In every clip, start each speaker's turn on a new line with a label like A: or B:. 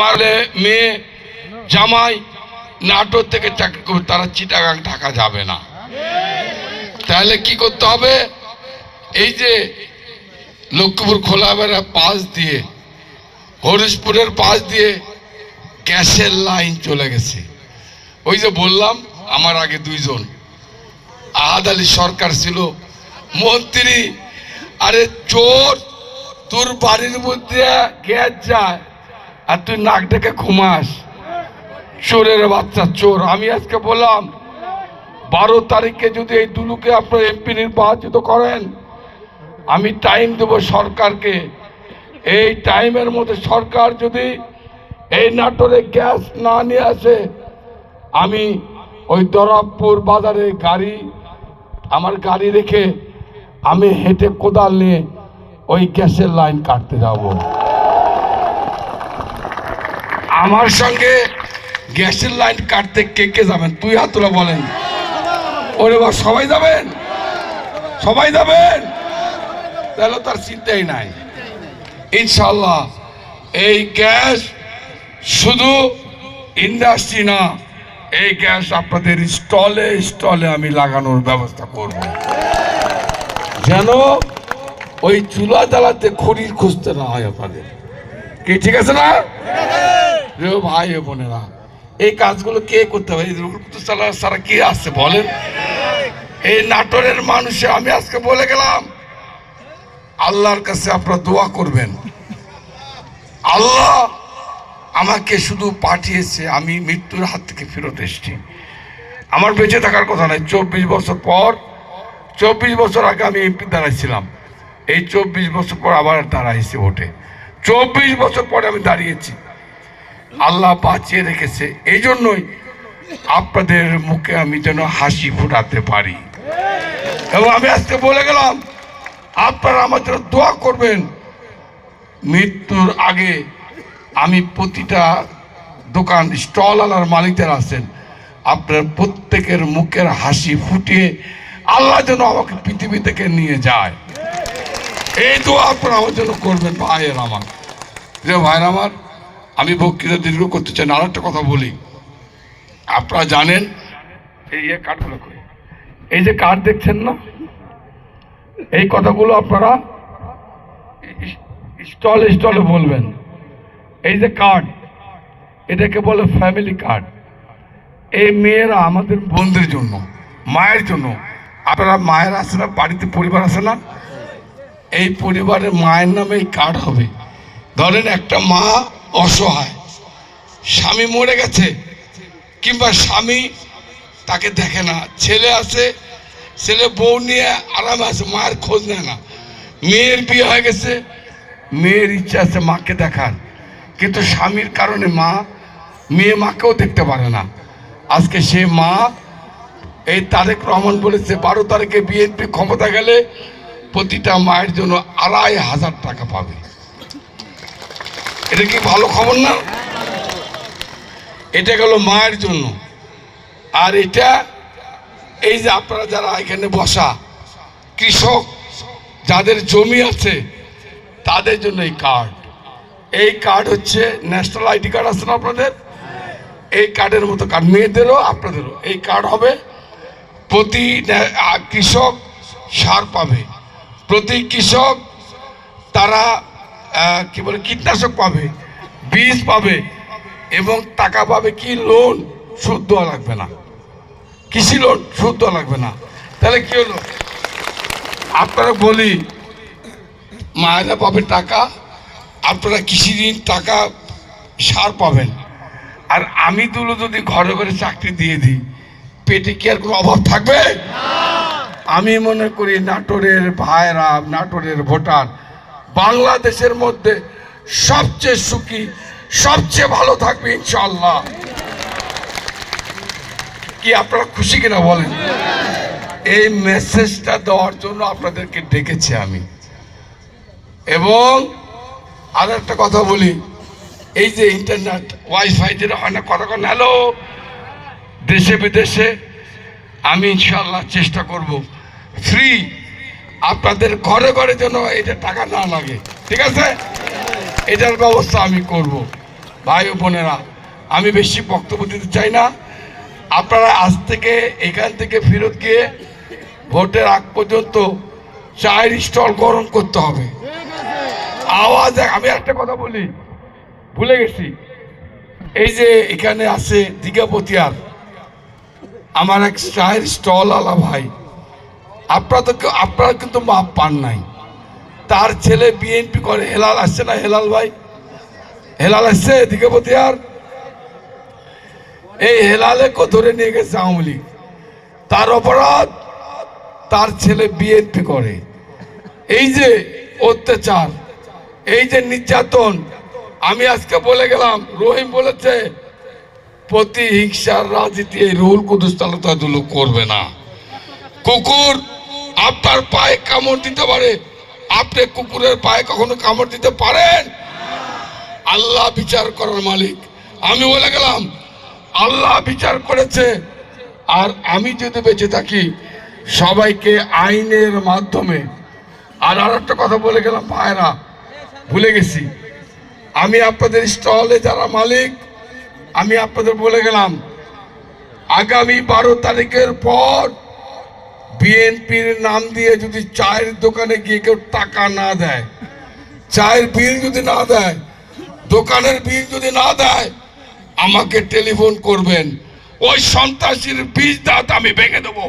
A: মারলে মেয়ে জামাই নাটোর থেকে চাকরি করবে, তারা চিটাগাং ঢাকা যাবে না। তাহলে কি করতে হবে? এই যে লক্ষ্মীপুর খোলাবেড়া পাশ দিয়ে, হরিশপুরের পাশ দিয়ে গ্যাসের লাইন চলে গেছে। ওই যে বললাম আমার আগে দুইজন, আহাদ আলী সরকার ছিল মন্ত্রী। আরে চোর, তোর বাড়ির মধ্যে গ্যাস যায় আর তুই নাক ডেকে ঘুমাস, চোরের বাচ্চা চোর। আমি আজকে বললাম 12 তারিখে যদি এই দুলুকে আপনার এমপি নির্বাচিত করেন, আমি টাইম দেব সরকারকে। এই টাইমের মধ্যে সরকার যদি এই নাটোরে গ্যাস না নিয়ে আসে, আমি ওই দরাবপুর বাজারে আমার গাড়ি রেখে আমি হেঁটে কোদাল নিয়ে ওই গ্যাসের লাইন কাটতে যাব। আমার সঙ্গে গ্যাসের লাইন কাটতে কে কে যাবেন? তুই হাত তোলা বলেন। ওরে বাবা, সবাই যাবেন? সবাই যাবেন? তাহলে তার চিন্তাই নাই। ইনশাল্লাহ এই গ্যাস শুধু ইন্ডাস্ট্রি না, এই গ্যাস আপনাদের স্টলে স্টলে আমি লাগানোর ব্যবস্থা করব, যেন ওই চুলা জ্বালাতে খড়ির খুঁজতে না হয় আপনাদের। কি ঠিক আছে না ভাই বোনেরা? এই কাজগুলো কে করতে হবে? সারা কে আসছে বলেন? এই নাটোরের মানুষে আমি আজকে বলে গেলাম, আল্লাহর কাছে আপনারা দোয়া করবেন। আল্লাহ আমাকে শুধু পাঠিয়েছে, আমি মৃত্যুর হাত থেকে ফেরত এসেছি। আমার বেঁচে থাকার কথা নয়। 24 বছর পর, 24 বছর আগে আমি এমপি দাঁড়াইছিলাম, এই 24 বছর পর আবার দাঁড়াইছি ভোটে। 24 বছর পরে আমি দাঁড়িয়েছি, আল্লাহ বাঁচিয়ে রেখেছে। এই জন্যই আপনাদের মুখে আমি যেন হাসি ফোটাতে পারি। এবং আমি আজকে বলে গেলাম, আপনারা আমার জন্য দোয়া করবেন। মৃত্যুর আগে আমি প্রতিটা দোকান স্টলওয়ালার মালিকদের আছেন, আপনার প্রত্যেকের মুখের হাসি ফুটিয়ে আল্লাহ যেন আমাকে পৃথিবী থেকে নিয়ে যায়, এই দোয়া আপনারা আমার জন্য করবেন। ভাইয়ের আমার, যে ভাইয়ের আমার, আমি বক্তৃতা দীর্ঘ করতে চাই না। আর একটা কথা বলি, আপনারা জানেন এই কার্ডগুলো, এই যে কার্ড দেখছেন না, এই কথাগুলো আপনারা স্টলে স্টলে বলবেন। এই যে কার্ড, এটাকে বলে ফ্যামিলি কার্ড। এই মেয়েরা আমাদের বোনদের জন্য, মায়ের জন্য। আপনারা মায়ের আছে না, বাড়িতে পরিবার আছে না, এই পরিবারের মায়ের নামে এই কার্ড হবে। ধরেন একটা মা অসহায়, স্বামী মরে গেছে, কিংবা স্বামী তাকে দেখে না, ছেলে আছে, ছেলে বউ নিয়ে আরামে আছে, মায়ের খোঁজ নেয় না। মেয়ের বিয়ে হয়ে গেছে, মেয়ের ইচ্ছা আছে মাকে দেখার, কিন্তু স্বামীর কারণে মেয়ে মাকেও দেখতে পারে না। আজকে সে মা, এই তারেক রহমান বলেছে 12 তারিখে বিএনপি ক্ষমতা গেলে প্রতিটা মায়ের জন্য 2500 টাকা পাবে। এটা কি ভালো খবর না? এটা গেল মায়ের জন্য। আর এটা এই যে আপনারা যারা এখানে বসা কৃষক, যাদের জমি আছে, তাদের জন্য এই কার্ড। এই কার্ড হচ্ছে ন্যাশনাল আইডি কার্ড আছে না আপনাদের, এই কার্ডের মতো কার্ড মেয়েদেরও আপনাদেরও এই কার্ড হবে। প্রতি কৃষক সার পাবে, প্রতি কৃষক তারা কি বলে কীটনাশক পাবে, বীজ পাবে, এবং টাকা পাবে। কি লোন? সুদ দেওয়া লাগবে না, কৃষি লোন সুদ দেওয়া লাগবে না। তাহলে কি হলো? আপনারা বলি মায়েরা পাবে টাকা, আপনারা কৃষি ঋণ টাকা, সার পাবেন। আর আমি দুলো যদি ঘরে ঘরে চাকরি দিয়ে দিই, পেটে কি আর কোনো অভাব থাকবে? আমি মনে করি নাটোরের ভাইরা, নাটোরের ভোটার বাংলাদেশের মধ্যে সবচেয়ে সুখী, সবচেয়ে ভালো থাকবে ইনশাআল্লাহ। কি আপনারা খুশি কিনা বলেন? এই মেসেজটা দেওয়ার জন্য আপনাদেরকে ডেকেছি আমি। এবং আর একটা কথা বলি, এই যে ইন্টারনেট ওয়াইফাই যেটা হয় না, কতক্ষণ হ্যালো, দেশে বিদেশে আমি ইনশাআল্লাহ চেষ্টা করব ফ্রি, আপনাদের ঘরে ঘরে যেন এটা টাকা না লাগে, ঠিক আছে? এটার ব্যবস্থা আমি করব। ভাই ও বোনেরা, আমি বেশি বক্তব্য দিতে চাই না। আপনারা আজ থেকে এখান থেকে ফেরত গিয়ে ভোটের আগ পর্যন্ত চায়ের স্টল গরম করতে হবে। আওয়াজ, আমি একটা কথা বলি, ভুলে গেছি। এই যে এখানে আছে দিঘাপতিয়ার আমার এক চায়ের স্টল আলা ভাই, আপনারা কিন্তু মাপ পান নাই। তার ছেলে বিএনপি করে, হেলাল আসছে না? হেলাল ভাই, হেলাল আসছে দিঘাপতিয়ার। এই হেলালে ধরে নিয়ে গেছে আওয়ামী লীগ। তার অপরাধ, তার ছেলে বিএনপি করে। এই যে অত্যাচার, এই যে নির্যাতন, আমি আজকে বলে গেলাম, রহিম বলেছে প্রতিহিংসার রাজনীতি এই রুহুল কুদ্দুস তালুকদার করবে না। কুকুর আপনার পায়ে কামড় দিতে পারে, আপনি কুকুরের পায়ে কখনো কামড় দিতে পারেন? আল্লাহ বিচার করার মালিক। আমি বলে গেলাম, আল্লাহ বিচার করেছে। আর আমি যদি বেঁচে থাকি, সবাইকে আইনের মাধ্যমে। আর একটা কথা বলে গেলাম ভাইরা, ভুলে গেছি, আমি আপনাদের স্টলে যারা মালিক, আমি আপনাদের বলে গেলাম, আগামী 12 তারিখের পর বিএনপির নাম দিয়ে যদি চায়ের দোকানে গিয়ে কেউ টাকা না দেয়, চায়ের বিল যদি না দেয়, দোকানের বিল যদি না দেয়, আমাকে টেলিফোন করবেন। ওই সন্ত্রাসীর বীজ দাঁত আমি ভেঙে দেবো।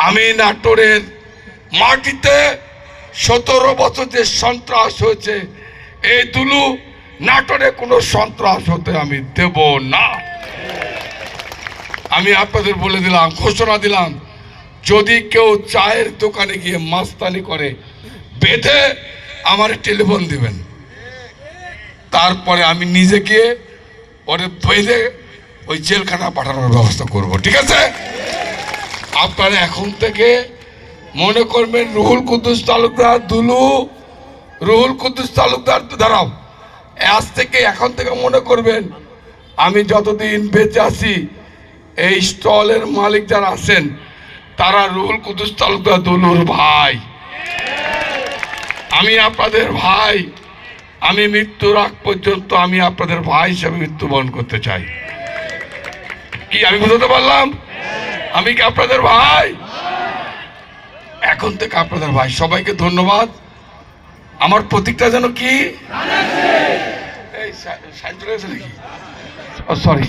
A: আমি নাটোরের মাটিতে 17 বছর যে সন্ত্রাস হয়েছে, এই দুলু নাটোরে কোনো সন্ত্রাস হতে আমি দেব না। আমি আপনাদের বলে দিলাম, ঘোষণা দিলাম, যদি কেউ চায়ের দোকানে গিয়ে মাস্তানি করে, বেঁধে আমার টেলিফোন দিবেন। তারপরে আমি নিজে গিয়ে ওরে বেঁধে ওই জেলখানা পাঠানোর ব্যবস্থা করব। ঠিক আছে? আপনারা এখন থেকে মনে করবেন রুহুল কুদ্দুস তালুকদার দুলু, রুহুল কুদ্দুস তালুকদার দাঁড়াও, আজ থেকে এখন থেকে মনে করবেন, আমি যতদিন বেঁচে আছি, এই স্টলের মালিক যারা আছেন তারা রুহুল কুদ্দুস তালুকদার দুলুর ভাই। আমি আপনাদের ভাই। আমি মৃত্যুর আগ পর্যন্ত আমি আপনাদের ভাই হিসেবে মৃত্যুবরণ করতে চাই। কি আমি বুঝতে পারলাম? আমি কি আপনাদের ভাই? এখন থেকে আপনাদের ভাই। সবাইকে ধন্যবাদ। আমার প্রতীকটা যেন কি, সরি,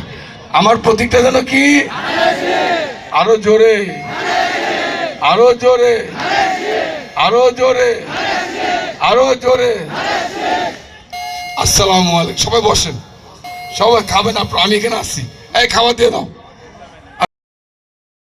A: আমার প্রতীকটা যেন কি, আরো জোরে, আরো জোরে, আরো জোরে, আরো জোরে। আসসালামু আলাইকুম। সবাই বসেন, সবাই খাবেন। আপনার আমি এখানে আসছি, এই খাবার দিয়ে দাও।